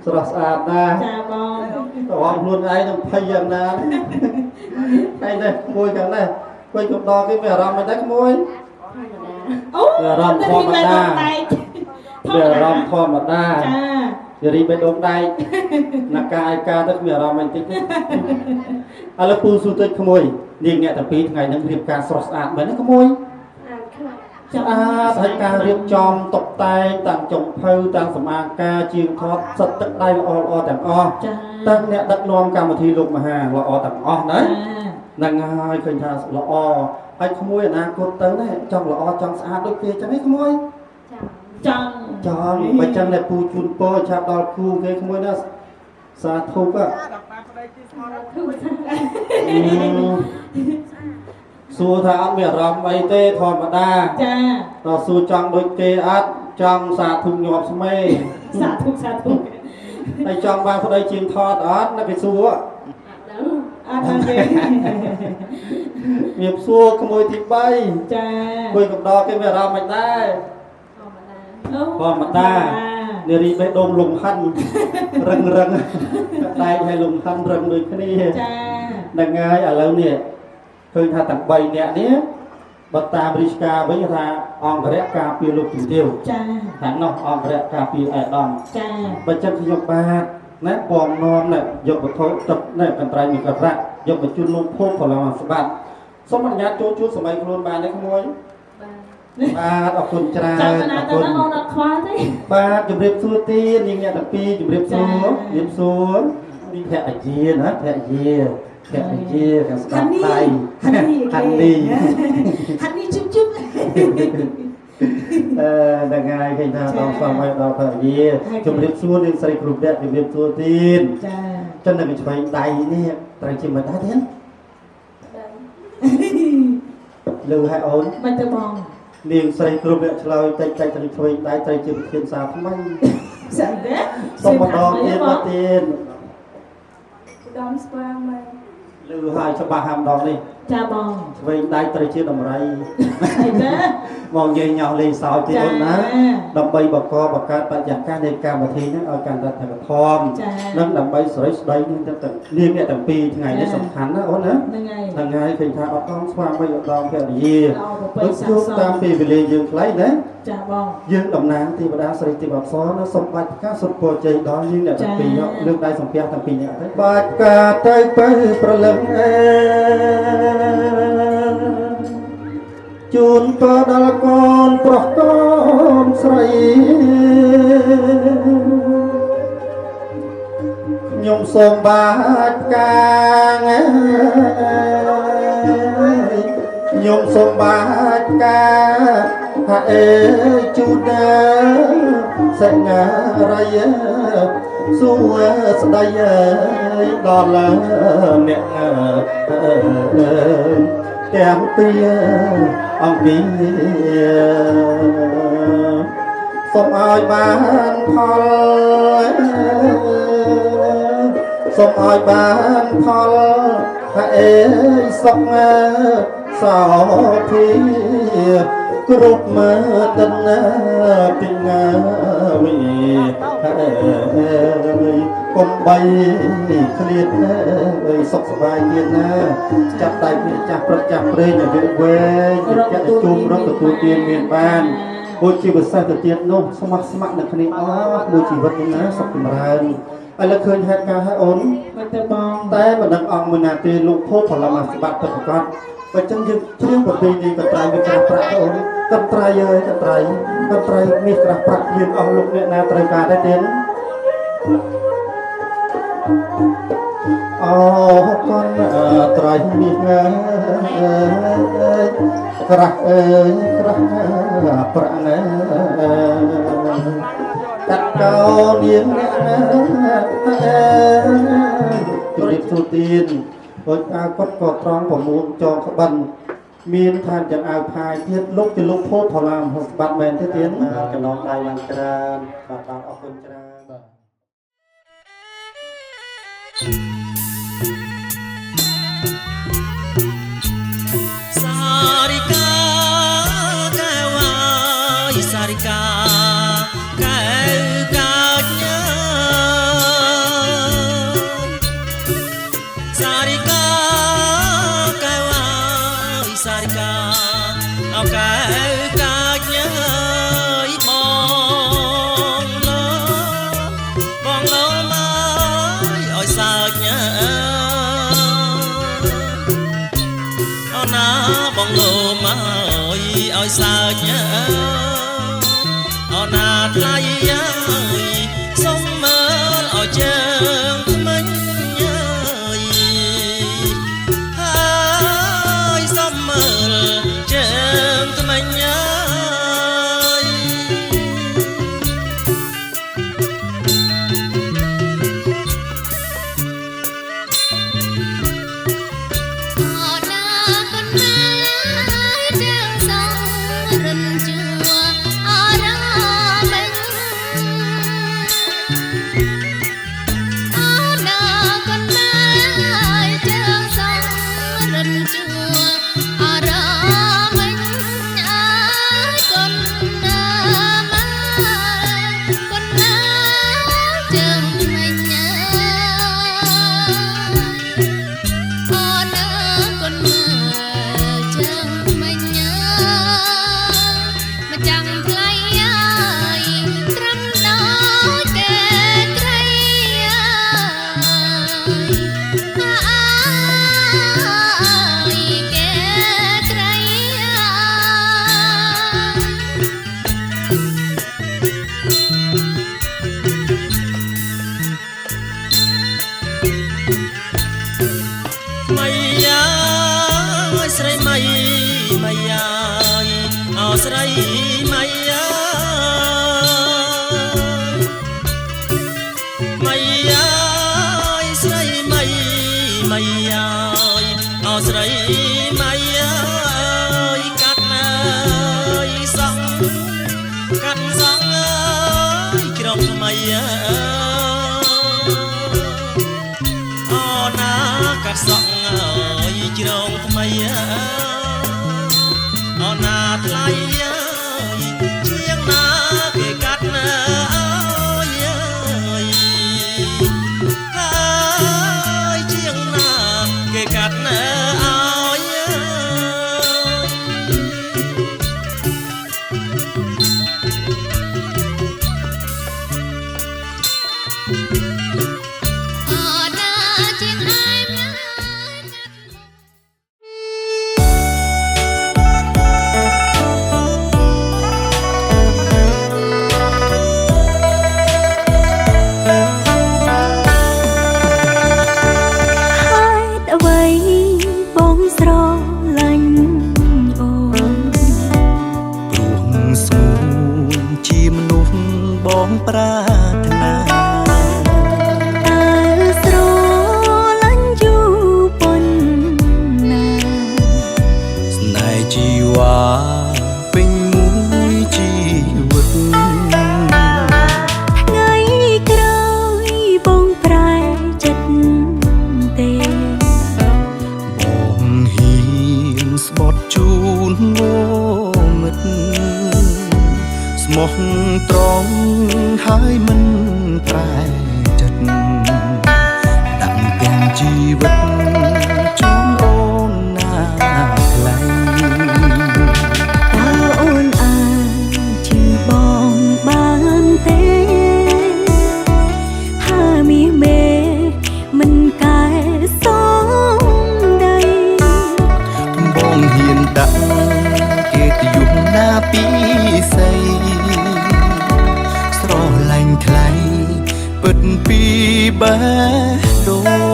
ស្រស់ស្អាតណាស់ចាបងតើអង្គខ្លួនឯងនឹងភ័យយ៉ាងណាឯងនេះក្មួយយ៉ាងណាក្មួយកំដរគេមានអារម្មណ៍មិនដែរក្មួយអូអារម្មណ៍ធម្មតាវាអារម្មណ៍ធម្មតាចារីបេះដូងដែកណាកាយការទៅមានអារម្មណ៍មិនតិចឥឡូវពូស៊ូតិចក្មួយនាងអ្នកតាពីរថ្ងៃហ្នឹងរៀបការស្រស់ស្អាតមែនទេក្មួយស្អាតហើយការរៀបចំតុបតែងតាំងចុងភៅតាំងសម្អាងការជាងថតសិតទឹកដៃល្អល្អទាំងអស់តាំងអ្នកដឹកនាំកម្មវិធីលោកមហាល្អទាំងអស់ណាហ្នឹងហើយឃើញថាល្អហើយក្មួយអនាគតទៅណាចង់ល្អចង់ស្អាតដូចគេចឹងឯងក្មួយចង់បើចឹងតែពូជូនពរឆាប់ដល់គូគេក្មួយណាសាធុសួរថាអត់មានអារម្មណ៍អីទេធម្មតាចាតើសួរចង់ដូចគេអត់ចង់សាធុញាប់ស្មេសាធុហើយចង់បានប្តីជាងថតអត់ណាគេសួរអត់ទេមានសួរក្មួយទី3ចាគួយកំដរគេមានអារម្មណ៍មិនដែរធម្មតានារីបេះដូងលំហិនរឹងដែកឲ្យលំហិនរឹងដូចគ្នាចាហ្នឹងហើយឥឡូវនេះឃើញថាទាំង3នាក់នេះបើតាមរាជការវិញថាអង្គរៈការពារលោកជំទាវចាខាងនោះអង្គរៈការពារអេដាមចាបើចឹងខ្ញុំបាទណាបងនាំណែយកវត្ថុទឹកណែកន្ត្រៃមីក្រាក់យកបញ្ជូនលោកភពផលិតសម្បត្តិសូមអនុញ្ញាតចូលជួបសម័យខ្លួនបានទេក្មួយបាទអរគុណច្រើនអរគុណអូនអត់ខ្វល់ទេបាទជម្រាបសួរទីនាងអ្នកតាពីជម្រាបសួរនាងសួរនេះភរិយាណាភរិយាខាងស្ដាប់ដៃហានីជុំដល់ថ្ងៃឃើញថាដល់ស្វាមីដល់ភរិយាជម្រាបសួរនាងស្រីគ្រប់អ្នកជម្រាបសួរទៀតចាចឹងនៅឆ្វេងដៃនេះត្រូវជាមិនដែរទេលើឲ្យអូនមិនទៅបងនាងស្រីគ្រប់អ្នកឆ្លើយតិចទៅឆ្វេងដៃត្រូវជាប្រធានសាថ្មីស្អីទេសូមម្ដងទៀតដំស្វាមីលើឲ្យច្បាស់ហាំដងនេះចាបងឆ្វេងដៃត្រូវជាដំរីអីទេមកនិយាយញ៉ោះលេងសើចទៀតអូនណាដើម្បីបង្កើតបរិយាកាសនៃកម្មវិធីនេះឲ្យកាន់តែធម៌និងដើម្បីសេរីស្ដីនាងអ្នកទាំងពីរថ្ងៃនេះសំខាន់ណាអូនណាហ្នឹងហើយឃើញថាអត់ដល់ស្វាមីអត់ដល់ភរិយាដូចជួបតាមពេលវេលាយើងខ្លីណាចាបងយើងតំណាងទេវតាស្រីទេវអប្សរណាសូមបាច់ការសុខពរជ័យដល់យើងអ្នកទាំងពីរលើកដៃសំពះទាំងពីរនាក់ទៅបាច់ការទៅបើប្រលឹងជូនពរដល់កូនប្រុសកូនស្រីខ្ញុំសូមបាច់ការខ្ញុំសូមបាច់ការថាអេជូនសេងារីសួស្ដីដល់អ្នកទាំងពីរអង្គពីសូមឲ្យបានផលសូមឲ្យបានផលអេសុខសោភាគ្រប់មើលតនាពីងាវិកុំបីឃ្លាតសុខសប្បាយទៀតណាចាប់ដៃគ្នាចាស់ព្រឹកចាស់ព្រេងអាយុវែងចាក់ជុំរកទទួលទានមានបានមួយជីវិតសាស្ត្រទៅទៀតនោះស្មោះស្ម័គ្រនៅគ្នាអស់មួយជីវិតនេះណាសុខចម្រើនឥឡូវឃើញហេតុការណ៍ហើយអូនមិនទៅបងតែមិនដឹងអង្គមួយណាទេលោកភពផលិតសម្បត្តិពិតប្រាកដបើចឹងយើងជ្រៀងប្រទេសនេះកត្រៃវាក្រាស់ប្រាក់អូនកត្រៃហើយកត្រៃមាសក្រាស់ប្រាក់មានអស់លោកអ្នកណាត្រូវការដែរទេអូកូនត្រៃមាសក្រាស់ក្រាស់ប្រាក់ណាកាត់កោនាងអ្នកជម្រាបសួរទៀនអត់អាគាត់ក៏ត្រង់ប្រមូលចងក្បិនមានឋានទាំងអាវផាយទៀតលោកជាលោកភោគផលឡាមស្បាត់មែនទេទៀនចំណងដៃឡើងច្រើនបាទអរគុណច្រើនបាទសារិកាកែវ៉ាយសារិកាកែវកា យសើចអណាថ្លៃសុំមើលឲ្យជើងថ្មិញហើយសុំមើលជើងថ្មិញស្រីម៉ៃម៉ៃស្រីម៉ៃម៉ៃអស្រីម៉ៃកាត់ណាយសងកាត់សងជ្រងថ្មីអូណាកាត់សងជ្រងថ្មីអូណាថ្លៃជាងណាគេកាត់ណាហើយជាងណាគេកាត់ណាប្រាថ្នាតើស្រឡាញ់យូរប៉ុណ្ណាស្នេហ៍ជីវ៉ាពេញមួយជីវិតថ្ងៃក្រោយបងប្រែចិត្តទេបងហ៊ានស្បត់ជូនមិត្តស្មោះត្រង់ហើយមិនប្រែចិត្តដាក់ទាំងជីវិតជូនអូនណាថ្លៃតើអូនអាចជឿបងបានទេហាមីមេមិនកែសងដីបងហ៊ានដាក់គេទៅយំណាពីស្អីស្រឡាញ់ថ្លៃពិតពីបេះដូង